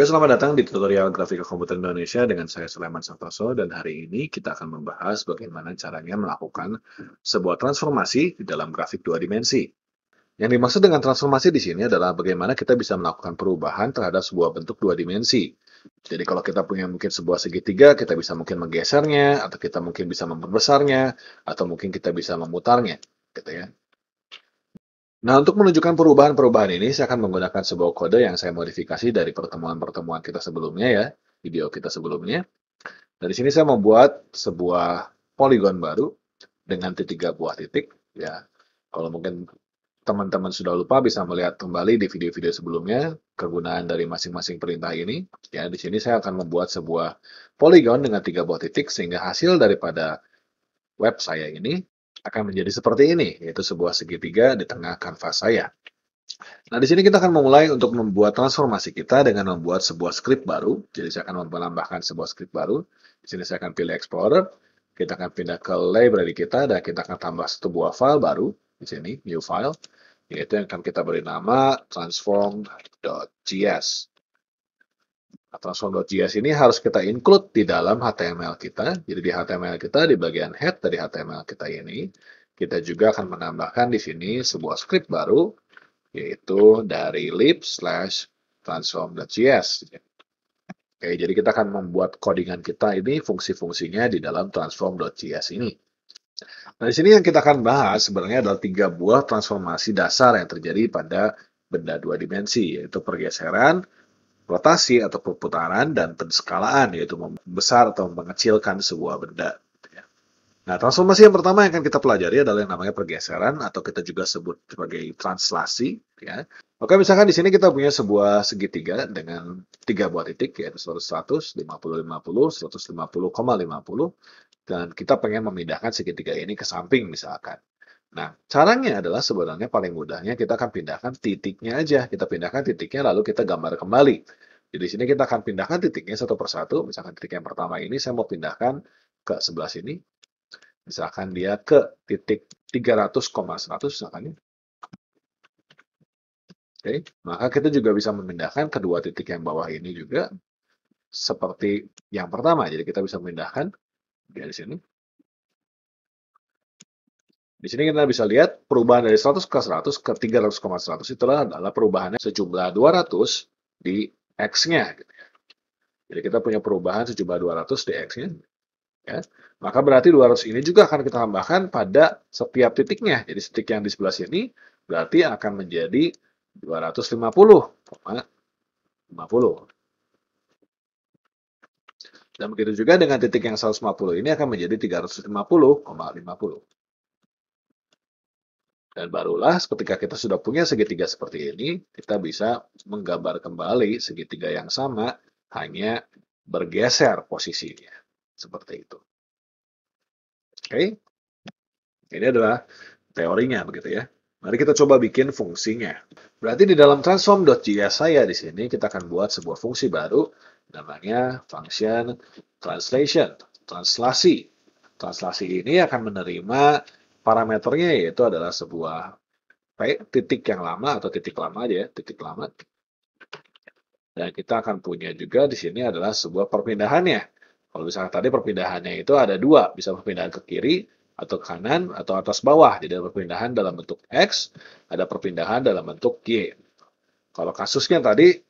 selamat datang di tutorial Grafika Komputer Indonesia dengan saya Sulaiman Santoso dan hari ini kita akan membahas bagaimana caranya melakukan sebuah transformasi di dalam grafik dua dimensi. Yang dimaksud dengan transformasi di sini adalah bagaimana kita bisa melakukan perubahan terhadap sebuah bentuk dua dimensi. Jadi kalau kita punya mungkin sebuah segitiga, kita bisa mungkin menggesernya, atau kita mungkin bisa memperbesarnya, atau mungkin kita bisa memutarnya, gitu ya. Nah, untuk menunjukkan perubahan-perubahan ini, saya akan menggunakan sebuah kode yang saya modifikasi dari pertemuan-pertemuan kita sebelumnya ya, video kita sebelumnya. Dan di sini saya membuat sebuah poligon baru dengan tiga buah titik. Ya, kalau mungkin teman-teman sudah lupa bisa melihat kembali di video-video sebelumnya kegunaan dari masing-masing perintah ini. Ya, di sini saya akan membuat sebuah poligon dengan tiga buah titik sehingga hasil daripada web saya ini akan menjadi seperti ini, yaitu sebuah segitiga di tengah kanvas saya. Nah, di sini kita akan memulai untuk membuat transformasi kita dengan membuat sebuah script baru. Jadi saya akan menambahkan sebuah script baru. Di sini saya akan pilih Explorer. Kita akan pindah ke library kita dan kita akan tambah sebuah file baru di sini, new file, yaitu yang akan kita beri nama transform.js. Nah, transform.js ini harus kita include di dalam HTML kita. Jadi di HTML kita, di bagian head dari HTML kita ini, kita juga akan menambahkan di sini sebuah script baru, yaitu dari lib/transform.js. Oke, jadi kita akan membuat codingan kita ini fungsi-fungsinya di dalam transform.js ini. Nah, di sini yang kita akan bahas sebenarnya adalah tiga buah transformasi dasar yang terjadi pada benda dua dimensi, yaitu pergeseran, rotasi atau perputaran, dan penskalaan, yaitu membesar atau mengecilkan sebuah benda. Nah, transformasi yang pertama yang akan kita pelajari adalah yang namanya pergeseran atau kita juga sebut sebagai translasi. Ya. Oke, misalkan di sini kita punya sebuah segitiga dengan tiga buah titik, yaitu 100, 50, 50, 150,50, dan kita pengen memindahkan segitiga ini ke samping misalkan. Nah, caranya adalah sebenarnya paling mudahnya kita akan pindahkan titiknya aja. Kita pindahkan titiknya lalu kita gambar kembali. Jadi di sini kita akan pindahkan titiknya satu persatu. Misalkan titik yang pertama ini saya mau pindahkan ke sebelah sini. Misalkan dia ke titik 300,100 misalkan. Oke, maka kita juga bisa memindahkan kedua titik yang bawah ini juga seperti yang pertama. Jadi kita bisa memindahkan di sini. Di sini kita bisa lihat perubahan dari 100 ke 100 ke 300,100 itulah adalah perubahannya sejumlah 200 di X-nya. Jadi kita punya perubahan sejumlah 200 di X-nya. Ya. Maka berarti 200 ini juga akan kita tambahkan pada setiap titiknya. Jadi titik yang di sebelah sini berarti akan menjadi 250,50. Dan begitu juga dengan titik yang 150 ini akan menjadi 350,50. Dan barulah ketika kita sudah punya segitiga seperti ini, kita bisa menggambar kembali segitiga yang sama, hanya bergeser posisinya. Seperti itu. Oke, ini adalah teorinya begitu ya. Mari kita coba bikin fungsinya. Berarti di dalam transform.js saya di sini kita akan buat sebuah fungsi baru namanya function translation, translasi. Translasi ini akan menerima parameternya yaitu adalah sebuah titik yang lama atau titik lama aja ya, titik lama. Dan kita akan punya juga di sini adalah sebuah perpindahannya. Kalau misalnya tadi perpindahannya itu ada dua, bisa perpindahan ke kiri, atau ke kanan, atau atas bawah. Jadi ada perpindahan dalam bentuk X, ada perpindahan dalam bentuk Y. Kalau kasusnya tadi,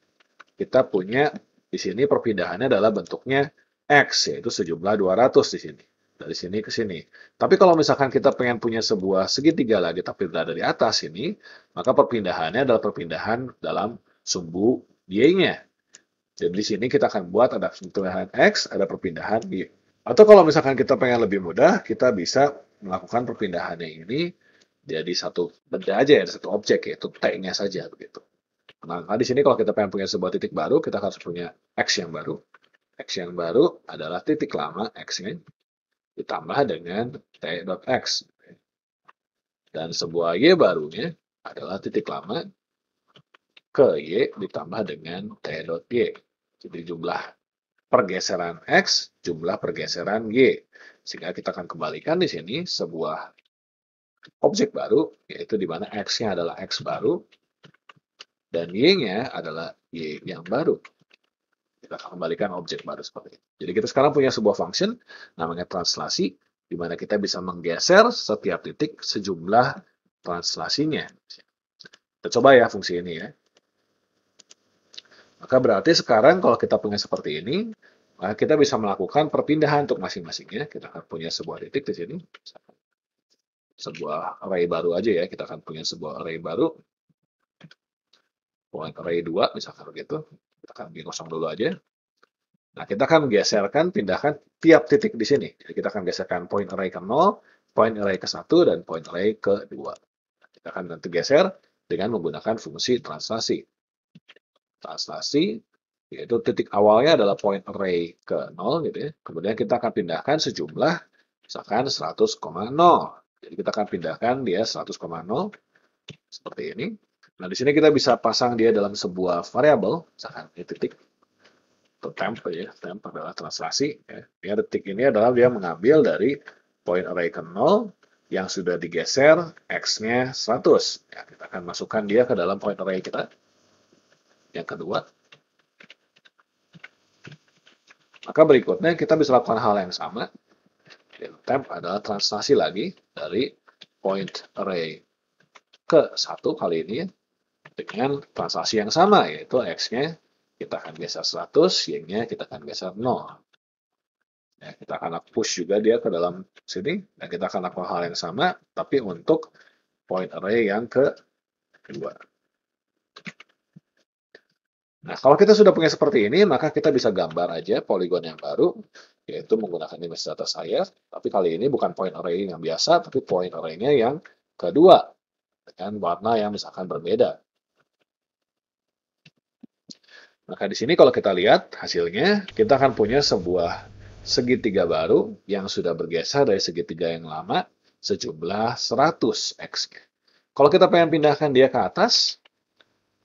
kita punya di sini perpindahannya adalah bentuknya X, yaitu sejumlah 200 di sini. Dari sini ke sini. Tapi kalau misalkan kita pengen punya sebuah segitiga lagi, tapi berada di atas ini, maka perpindahannya adalah perpindahan dalam sumbu Y-nya. Dan di sini kita akan buat ada perpindahan X, ada perpindahan Y. Atau kalau misalkan kita pengen lebih mudah, kita bisa melakukan perpindahannya ini jadi satu benda aja ya, satu objek yaitu T-nya saja begitu. Nah, di sini kalau kita pengen punya sebuah titik baru, kita harus punya X yang baru. X yang baru adalah titik lama X-nya ditambah dengan T.X. Dan sebuah Y barunya adalah titik lama ke Y ditambah dengan T.Y. Jadi jumlah pergeseran X, jumlah pergeseran Y. Sehingga kita akan kembalikan di sini sebuah objek baru, yaitu di mana X-nya adalah X baru, dan Y-nya adalah Y yang baru. Kita akan kembalikan objek baru seperti itu. Jadi kita sekarang punya sebuah function namanya translasi, di mana kita bisa menggeser setiap titik sejumlah translasinya. Kita coba ya fungsi ini ya. Maka berarti sekarang kalau kita punya seperti ini, maka kita bisa melakukan perpindahan untuk masing-masingnya. Kita akan punya sebuah titik di sini. Sebuah array baru aja ya. Kita akan punya sebuah array baru. Point array 2 misalkan begitu. Kita akan bikin kosong dulu aja. Nah, kita akan geserkan, pindahkan tiap titik di sini. Jadi kita akan geserkan point array ke 0, point array ke 1, dan point array ke 2. Kita akan nanti geser dengan menggunakan fungsi translasi. Translasi, yaitu titik awalnya adalah point array ke 0, gitu ya. Kemudian kita akan pindahkan sejumlah, misalkan 100,0. Jadi kita akan pindahkan dia 100,0, seperti ini. Nah, di sini kita bisa pasang dia dalam sebuah variabel, misalkan ini titik, atau temp ya, temp adalah translasi. Ya. Detik ini adalah dia mengambil dari point array ke 0, yang sudah digeser, X-nya 100. Ya, kita akan masukkan dia ke dalam point array kita. Yang kedua, maka berikutnya kita bisa lakukan hal yang sama. Temp adalah translasi lagi dari point array ke 1 kali ini dengan translasi yang sama, yaitu X-nya kita akan geser 100, Y-nya kita akan geser 0. Ya, kita akan push juga dia ke dalam sini, dan kita akan lakukan hal yang sama, tapi untuk point array yang kedua. Nah, kalau kita sudah punya seperti ini, maka kita bisa gambar aja poligon yang baru, yaitu menggunakan image data saya. Tapi kali ini bukan point array yang biasa, tapi point array-nya yang kedua, dengan warna yang misalkan berbeda. Maka di sini kalau kita lihat hasilnya, kita akan punya sebuah segitiga baru yang sudah bergeser dari segitiga yang lama sejumlah 100x. Kalau kita pengen pindahkan dia ke atas,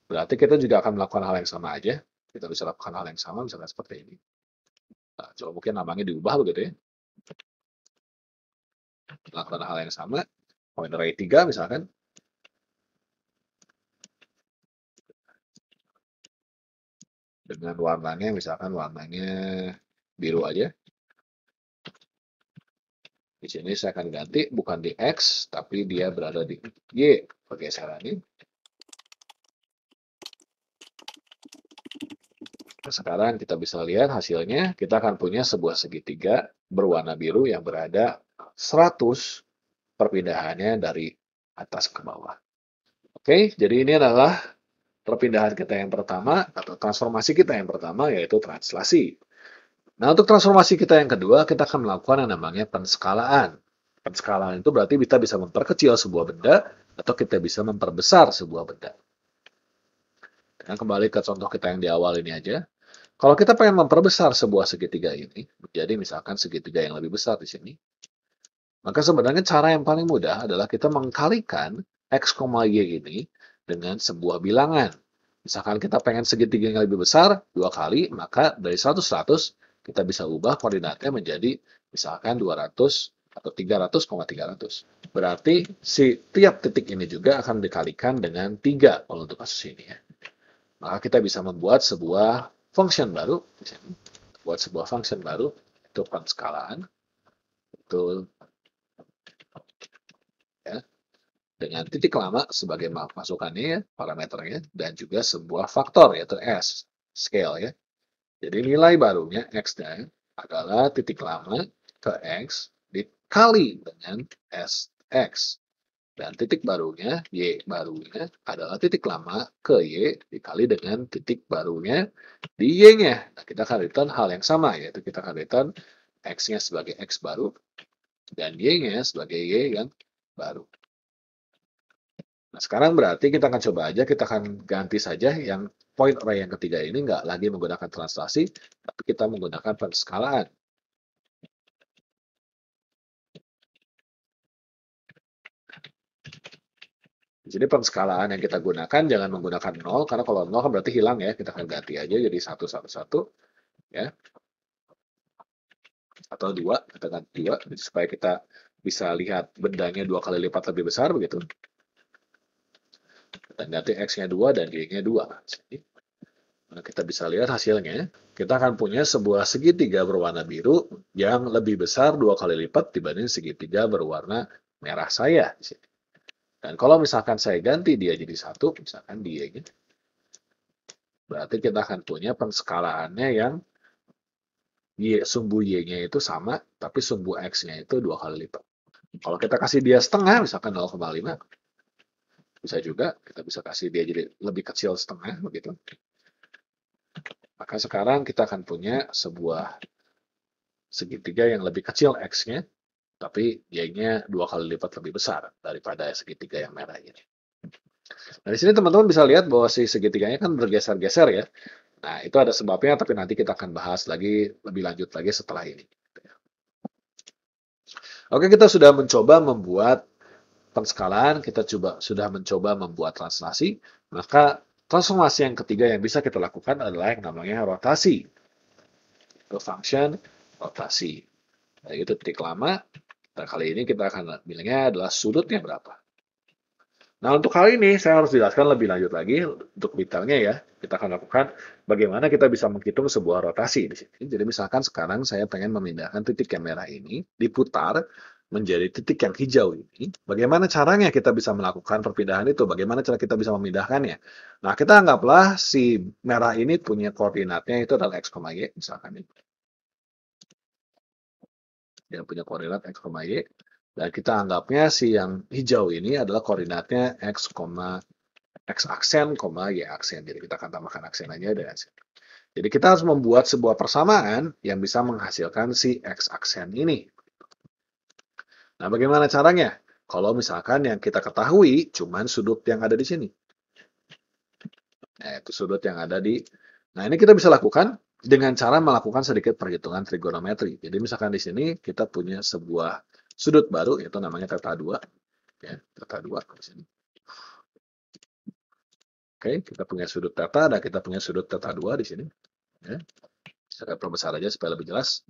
berarti kita juga akan melakukan hal yang sama aja. Kita bisa lakukan hal yang sama, misalnya seperti ini. Nah, coba mungkin namanya diubah begitu ya. Lakukan hal yang sama. Point array 3 misalkan. Dengan warnanya, misalkan warnanya biru aja. Di sini saya akan ganti, bukan di X, tapi dia berada di Y pergeserannya. Sekarang kita bisa lihat hasilnya, kita akan punya sebuah segitiga berwarna biru yang berada 100 perpindahannya dari atas ke bawah. Oke, jadi ini adalah perpindahan kita yang pertama, atau transformasi kita yang pertama, yaitu translasi. Nah, untuk transformasi kita yang kedua, kita akan melakukan yang namanya penskalaan. Penskalaan itu berarti kita bisa memperkecil sebuah benda, atau kita bisa memperbesar sebuah benda. Dan kembali ke contoh kita yang di awal ini aja. Kalau kita pengen memperbesar sebuah segitiga ini, menjadi misalkan segitiga yang lebih besar di sini, maka sebenarnya cara yang paling mudah adalah kita mengkalikan X, Y ini dengan sebuah bilangan. Misalkan kita pengen segitiga yang lebih besar, 2 kali, maka dari 100 kita bisa ubah koordinatnya menjadi misalkan 200 atau 300,300. Berarti si tiap titik ini juga akan dikalikan dengan 3 kalau untuk kasus ini ya. Maka kita bisa membuat sebuah function baru, buat sebuah function baru, itu penskalaan, itu ya, dengan titik lama sebagai masukannya ya, parameternya, dan juga sebuah faktor yaitu S, scale ya. Jadi nilai barunya X-nya adalah titik lama ke X dikali dengan SX. Dan titik barunya, Y barunya, adalah titik lama ke Y dikali dengan titik barunya di Y-nya. Nah, kita akan return hal yang sama, yaitu kita akan return X-nya sebagai X baru, dan Y-nya sebagai Y yang baru. Nah, sekarang berarti kita akan coba aja, kita akan ganti saja yang point array yang ketiga ini nggak lagi menggunakan translasi, tapi kita menggunakan penskalaan. Jadi penskalaan yang kita gunakan jangan menggunakan 0, karena kalau 0 kan berarti hilang ya. Kita akan ganti aja jadi 1, 1, 1. Ya. Atau 2, kita ganti 2. Supaya kita bisa lihat bendanya 2 kali lipat lebih besar begitu. Kita ganti X-nya 2 dan Y-nya 2. Nah, kita bisa lihat hasilnya. Kita akan punya sebuah segitiga berwarna biru yang lebih besar 2 kali lipat dibanding segitiga berwarna merah saya di sini. Dan kalau misalkan saya ganti dia jadi 1, misalkan dia ini, berarti kita akan punya penskalaannya yang sumbu Y-nya itu sama, tapi sumbu X-nya itu 2 kali lipat. Kalau kita kasih dia setengah, misalkan 0,5, bisa juga kita bisa kasih dia jadi lebih kecil setengah, begitu. Maka sekarang kita akan punya sebuah segitiga yang lebih kecil X-nya, tapi Y-nya 2 kali lipat lebih besar daripada segitiga yang merah ini. Nah, di sini teman-teman bisa lihat bahwa si segitiganya kan bergeser-geser ya. Nah, itu ada sebabnya, tapi nanti kita akan bahas lagi lebih lanjut lagi setelah ini. Oke, kita sudah mencoba membuat penskalaan, kita sudah mencoba membuat translasi, maka transformasi yang ketiga yang bisa kita lakukan adalah yang namanya rotasi. Itu function rotasi. Nah, itu titik lama. Nah, kali ini kita akan bilangnya adalah sudutnya berapa. Nah, untuk hal ini saya harus jelaskan lebih lanjut lagi untuk detailnya ya. Kita akan lakukan bagaimana kita bisa menghitung sebuah rotasi di sini. Jadi misalkan sekarang saya pengen memindahkan titik yang merah ini diputar menjadi titik yang hijau ini. Bagaimana caranya kita bisa melakukan perpindahan itu? Bagaimana cara kita bisa memindahkannya? Nah, kita anggaplah si merah ini punya koordinatnya itu adalah x, y misalkan ini. Dia punya koordinat x, y. Dan kita anggapnya si yang hijau ini adalah koordinatnya x, x aksen, y aksen. Jadi kita akan tambahkan aksen aja dan aksen. Jadi kita harus membuat sebuah persamaan yang bisa menghasilkan si x aksen ini. Nah, bagaimana caranya? Kalau misalkan yang kita ketahui cuman sudut yang ada di sini. Nah, itu sudut yang ada di... Nah, ini kita bisa lakukan dengan cara melakukan sedikit perhitungan trigonometri. Jadi misalkan di sini kita punya sebuah sudut baru, yaitu namanya theta 2. Ya, theta 2 di sini. Oke, kita punya sudut theta dan kita punya sudut theta 2 di sini. Ya. Saya perbesar aja supaya lebih jelas.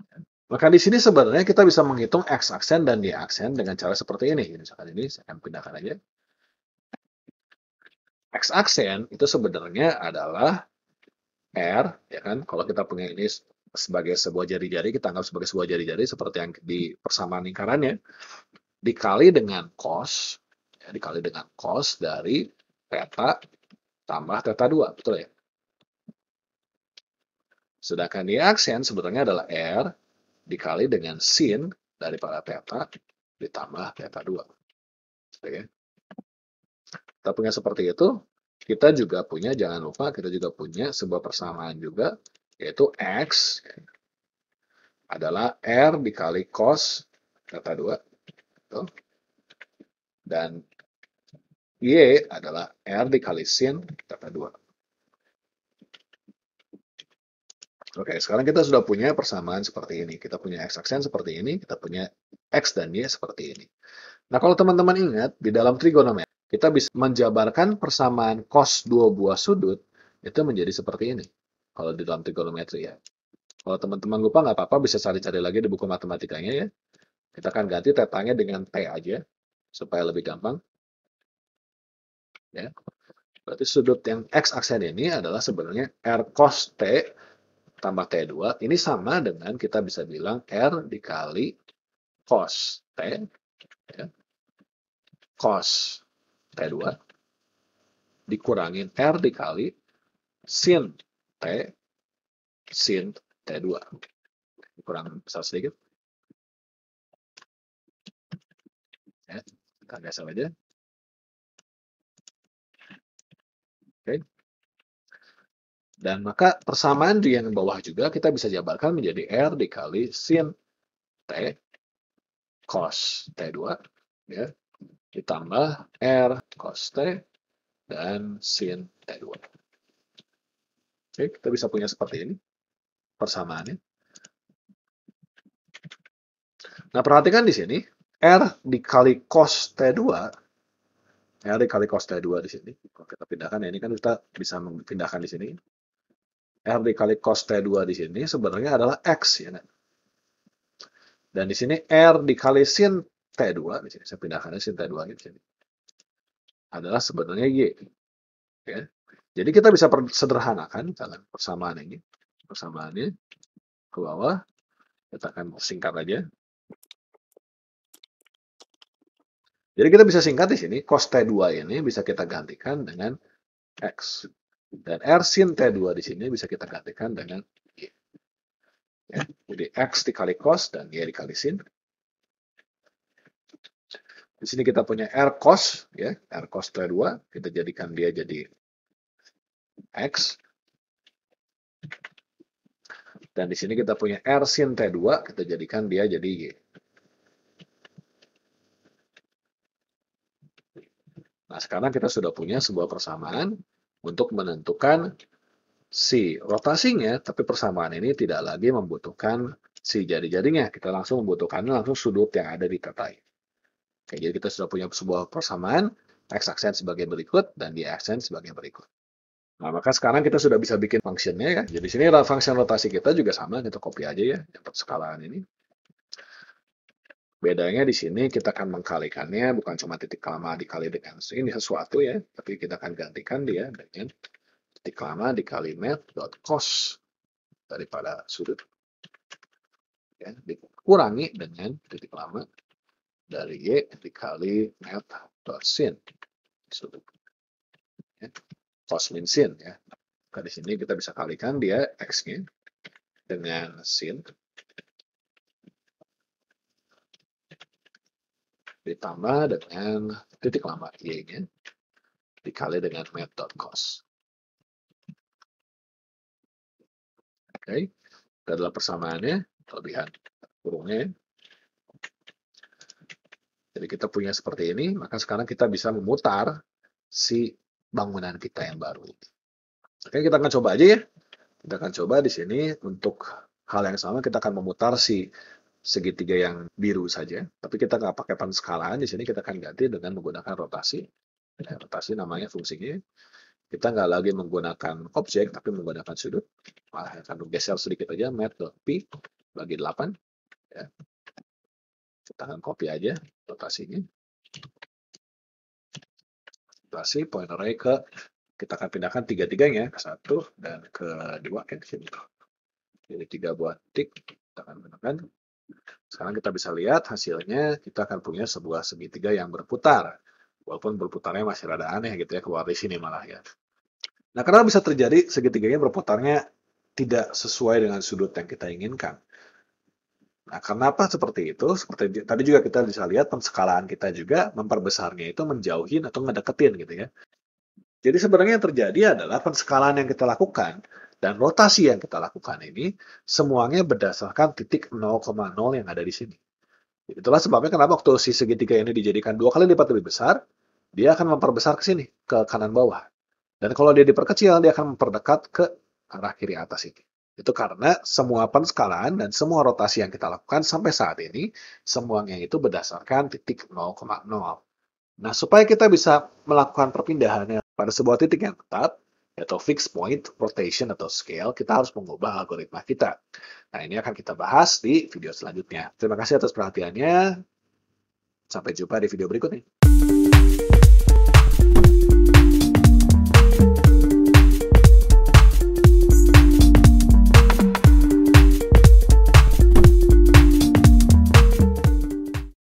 Maka di sini sebenarnya kita bisa menghitung x aksen dan y aksen dengan cara seperti ini. Misalkan ini saya akan pindahkan aja. X aksen itu sebenarnya adalah R, ya kan? Kalau kita punya ini sebagai sebuah jari-jari, kita anggap sebagai sebuah jari-jari seperti yang di persamaan lingkarannya, dikali dengan cos, ya, dikali dengan cos dari theta tambah theta 2, betul ya? Sedangkan y aksen sebenarnya adalah R dikali dengan sin daripada theta ditambah theta 2. Oke. Kita punya seperti itu. Kita juga punya, jangan lupa, kita juga punya sebuah persamaan juga, yaitu X adalah R dikali cos theta 2. Dan Y adalah R dikali sin theta 2. Oke, sekarang kita sudah punya persamaan seperti ini. Kita punya X aksen seperti ini, kita punya X dan Y seperti ini. Nah, kalau teman-teman ingat, di dalam trigonometri, kita bisa menjabarkan persamaan cos dua buah sudut, itu menjadi seperti ini. Kalau di dalam trigonometri ya. Kalau teman-teman lupa, nggak apa-apa, bisa cari-cari lagi di buku matematikanya ya. Kita akan ganti tetanya dengan T aja, supaya lebih gampang. Ya. Berarti sudut yang X aksen ini adalah sebenarnya R cos T tambah T2. Ini sama dengan kita bisa bilang R dikali cos T, ya, cos T2 dikurangin R dikali sin T, sin T2. Kurang besar sedikit. Ya, kita geser aja. Oke. Dan maka persamaan di yang bawah juga kita bisa jabarkan menjadi R dikali sin T cos T2 ya, ditambah R cos T dan sin T2. Oke, kita bisa punya seperti ini persamaannya. Nah, perhatikan di sini R dikali cos T2, R dikali cos T2 di sini. Kalau kita pindahkan, ya ini kan kita bisa memindahkan di sini. R dikali cos T2 di sini sebenarnya adalah X, ya kan? Dan di sini R dikali sin T2, di sini saya pindahkan sin T2 di sini, adalah sebenarnya Y. Ya. Jadi kita bisa sederhanakan misalkan persamaan ini. Persamaannya ke bawah, kita akan singkat aja. Jadi kita bisa singkat di sini, cos T2 ini bisa kita gantikan dengan X. Dan R sin T2 di sini bisa kita gantikan dengan Y. Ya, jadi X dikali cos dan Y dikali sin. Di sini kita punya R cos, ya, R cos T2, kita jadikan dia jadi X. Dan di sini kita punya R sin T2, kita jadikan dia jadi Y. Nah, sekarang kita sudah punya sebuah persamaan untuk menentukan si rotasinya, tapi persamaan ini tidak lagi membutuhkan si jari-jarinya. Kita langsung membutuhkan langsung sudut yang ada di tetai. Oke, jadi kita sudah punya sebuah persamaan, X aksen sebagai berikut, dan Y aksen sebagai berikut. Nah, maka sekarang kita sudah bisa bikin fungsinya ya. Jadi sini function rotasi kita juga sama, kita copy aja ya, dapat skalaan ini. Bedanya di sini kita akan mengkalikannya bukan cuma titik lama dikali dengan ini sesuatu ya, tapi kita akan gantikan dia dengan titik lama dikali math.cos daripada sudut. Ya, dikurangi dengan titik lama dari Y dikali math.sin sudut. Ya, cos min sin ya. Nah, di sini kita bisa kalikan dia X-nya dengan sin ditambah dengan titik lama Y-nya dikali dengan math.cos. Oke, itu adalah persamaannya, kelebihan kurungnya. Jadi kita punya seperti ini, maka sekarang kita bisa memutar si bangunan kita yang baru. Oke, kita akan coba aja ya. Kita akan coba di sini untuk hal yang sama, kita akan memutar si segitiga yang biru saja. Tapi kita nggak pakai penskalaan, di sini kita akan ganti dengan menggunakan rotasi. Rotasi namanya fungsinya. Kita nggak lagi menggunakan objek, tapi menggunakan sudut. Malah akan geser sedikit aja, math.p bagi 8. Ya. Kita akan copy aja rotasinya. Rotasi point array ke, kita akan pindahkan tiga-tiganya ke 1 dan ke 2 kan di sini. Jadi 3 buah titik, kita akan gunakan. Sekarang kita bisa lihat hasilnya, kita akan punya sebuah segitiga yang berputar. Walaupun berputarnya masih rada aneh gitu ya, keluar di sini malah ya. Nah, kenapa bisa terjadi segitiganya berputarnya tidak sesuai dengan sudut yang kita inginkan? Nah, kenapa seperti itu? Seperti tadi juga kita bisa lihat penskalaan kita juga memperbesarnya itu menjauhin atau ngedeketin gitu ya. Jadi sebenarnya yang terjadi adalah penskalaan yang kita lakukan dan rotasi yang kita lakukan ini semuanya berdasarkan titik 0,0 yang ada di sini. Itulah sebabnya kenapa waktu si segitiga ini dijadikan 2 kali lipat lebih besar, dia akan memperbesar ke sini, ke kanan bawah. Dan kalau dia diperkecil, dia akan memperdekat ke arah kiri atas ini. Itu karena semua penskalaan dan semua rotasi yang kita lakukan sampai saat ini, semuanya itu berdasarkan titik 0,0. Nah, supaya kita bisa melakukan perpindahannya pada sebuah titik yang tetap, yaitu fixed point, rotation, atau scale, kita harus mengubah algoritma kita. Nah, ini akan kita bahas di video selanjutnya. Terima kasih atas perhatiannya. Sampai jumpa di video berikutnya.